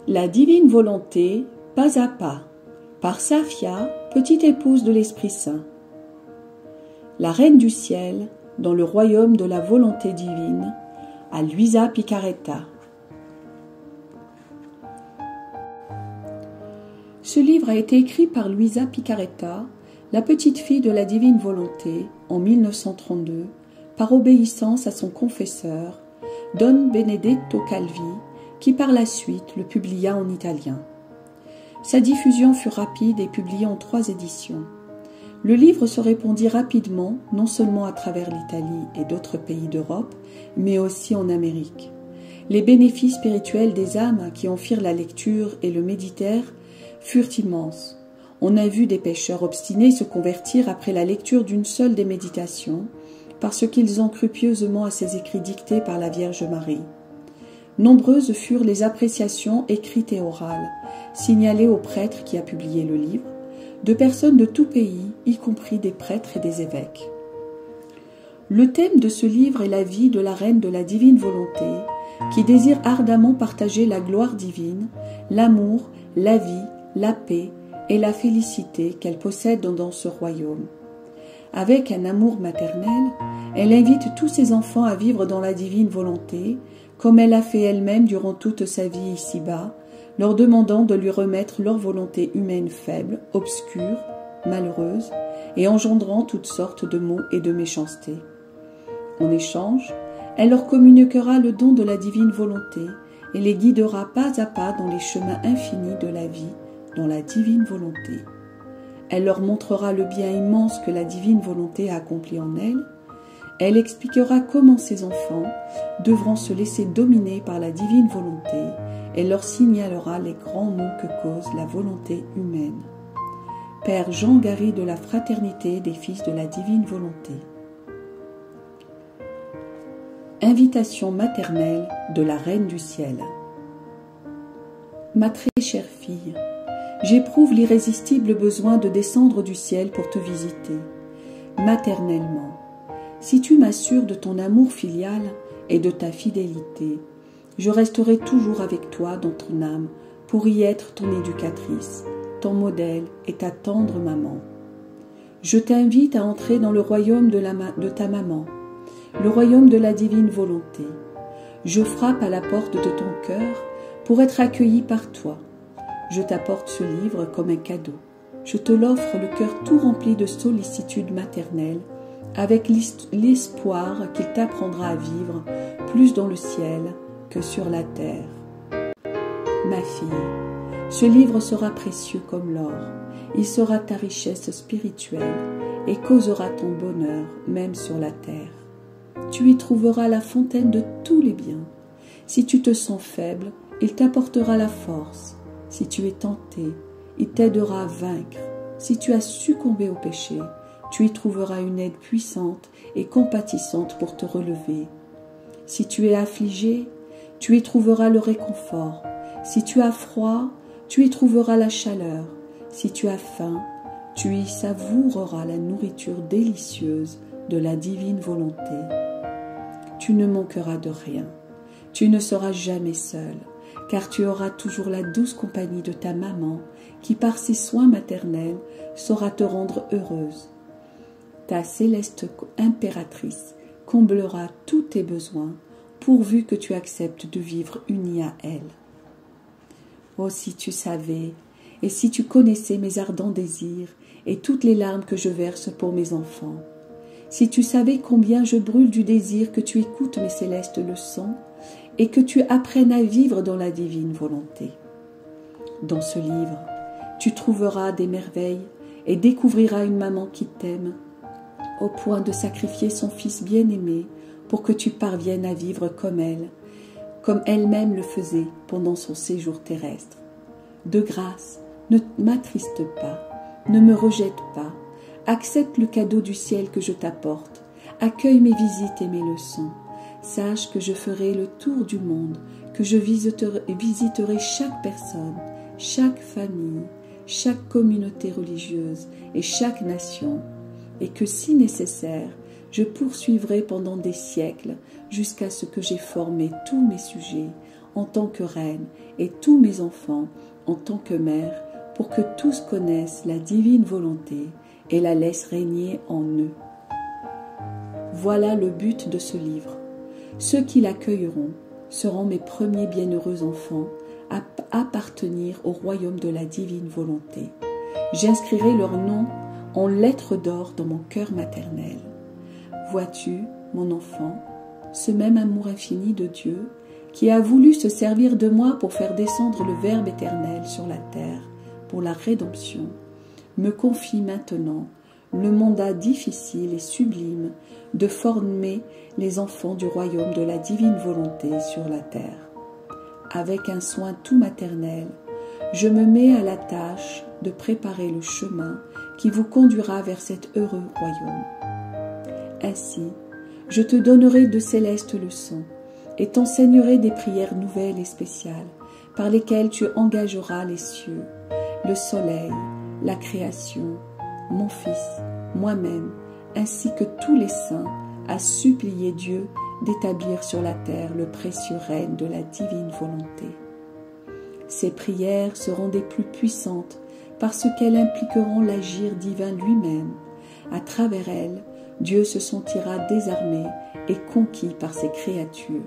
La divine volonté, pas à pas, par Safia, petite épouse de l'Esprit Saint. La Reine du Ciel, dans le royaume de la volonté divine, à Luisa Picaretta. Ce livre a été écrit par Luisa Picaretta, la petite fille de la divine volonté, en 1932, par obéissance à son confesseur, Don Benedetto Calvi, qui par la suite le publia en italien. Sa diffusion fut rapide et publiée en 3 éditions. Le livre se répandit rapidement, non seulement à travers l'Italie et d'autres pays d'Europe, mais aussi en Amérique. Les bénéfices spirituels des âmes qui en firent la lecture et le méditèrent furent immenses. On a vu des pécheurs obstinés se convertir après la lecture d'une seule des méditations, parce qu'ils ont cru pieusement à ces écrits dictés par la Vierge Marie. Nombreuses furent les appréciations écrites et orales, signalées au prêtre qui a publié le livre, de personnes de tout pays, y compris des prêtres et des évêques. Le thème de ce livre est la vie de la Reine de la divine volonté, qui désire ardemment partager la gloire divine, l'amour, la vie, la paix et la félicité qu'elle possède dans ce royaume. Avec un amour maternel, elle invite tous ses enfants à vivre dans la divine volonté, comme elle a fait elle-même durant toute sa vie ici-bas, leur demandant de lui remettre leur volonté humaine faible, obscure, malheureuse, et engendrant toutes sortes de maux et de méchanceté. En échange, elle leur communiquera le don de la divine volonté et les guidera pas à pas dans les chemins infinis de la vie, dans la divine volonté. Elle leur montrera le bien immense que la divine volonté a accompli en elle. Elle expliquera comment ces enfants devront se laisser dominer par la divine volonté et leur signalera les grands maux que cause la volonté humaine. Père Jean Gary de la Fraternité des Fils de la Divine Volonté. Invitation maternelle de la Reine du Ciel. Ma très chère fille, j'éprouve l'irrésistible besoin de descendre du ciel pour te visiter, maternellement. Si tu m'assures de ton amour filial et de ta fidélité, je resterai toujours avec toi dans ton âme pour y être ton éducatrice, ton modèle et ta tendre maman. Je t'invite à entrer dans le royaume de ta maman, le royaume de la divine volonté. Je frappe à la porte de ton cœur pour être accueilli par toi. Je t'apporte ce livre comme un cadeau. Je te l'offre le cœur tout rempli de sollicitude maternelle, avec l'espoir qu'il t'apprendra à vivre plus dans le ciel que sur la terre. Ma fille, ce livre sera précieux comme l'or. Il sera ta richesse spirituelle et causera ton bonheur même sur la terre. Tu y trouveras la fontaine de tous les biens. Si tu te sens faible, il t'apportera la force. Si tu es tenté, il t'aidera à vaincre. Si tu as succombé au péché, tu y trouveras une aide puissante et compatissante pour te relever. Si tu es affligé, tu y trouveras le réconfort. Si tu as froid, tu y trouveras la chaleur. Si tu as faim, tu y savoureras la nourriture délicieuse de la divine volonté. Tu ne manqueras de rien. Tu ne seras jamais seul, car tu auras toujours la douce compagnie de ta maman qui, par ses soins maternels, saura te rendre heureuse. Ta céleste impératrice comblera tous tes besoins, pourvu que tu acceptes de vivre unie à elle. Oh, si tu savais, et si tu connaissais mes ardents désirs et toutes les larmes que je verse pour mes enfants, si tu savais combien je brûle du désir que tu écoutes mes célestes leçons et que tu apprennes à vivre dans la divine volonté. Dans ce livre, tu trouveras des merveilles et découvriras une maman qui t'aime, au point de sacrifier son fils bien-aimé pour que tu parviennes à vivre comme elle-même le faisait pendant son séjour terrestre. De grâce, ne m'attriste pas, ne me rejette pas, accepte le cadeau du ciel que je t'apporte, accueille mes visites et mes leçons. Sache que je ferai le tour du monde, que je visiterai chaque personne, chaque famille, chaque communauté religieuse et chaque nation, et que si nécessaire, je poursuivrai pendant des siècles jusqu'à ce que j'ai formé tous mes sujets en tant que reine et tous mes enfants en tant que mère, pour que tous connaissent la divine volonté et la laissent régner en eux. Voilà le but de ce livre. Ceux qui l'accueilleront seront mes premiers bienheureux enfants à appartenir au royaume de la divine volonté. J'inscrirai leur nom en lettres d'or dans mon cœur maternel. Vois-tu, mon enfant, ce même amour infini de Dieu qui a voulu se servir de moi pour faire descendre le Verbe éternel sur la terre pour la rédemption, me confie maintenant le mandat difficile et sublime de former les enfants du royaume de la divine volonté sur la terre. Avec un soin tout maternel, je me mets à la tâche de préparer le chemin qui vous conduira vers cet heureux royaume. Ainsi, je te donnerai de célestes leçons et t'enseignerai des prières nouvelles et spéciales par lesquelles tu engageras les cieux, le soleil, la création, mon Fils, moi-même, ainsi que tous les saints, à supplier Dieu d'établir sur la terre le précieux règne de la divine volonté. Ces prières seront des plus puissantes parce qu'elles impliqueront l'agir divin lui-même. À travers elles, Dieu se sentira désarmé et conquis par ses créatures.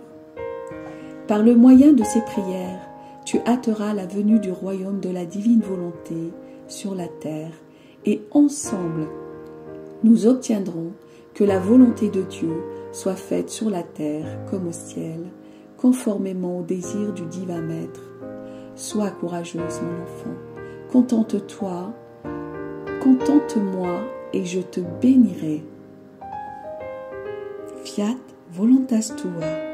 Par le moyen de ces prières, tu hâteras la venue du royaume de la divine volonté sur la terre et ensemble, nous obtiendrons que la volonté de Dieu soit faite sur la terre comme au ciel, conformément au désir du divin Maître. Sois courageuse, mon enfant, contente-toi, contente-moi et je te bénirai. Fiat voluntas tua.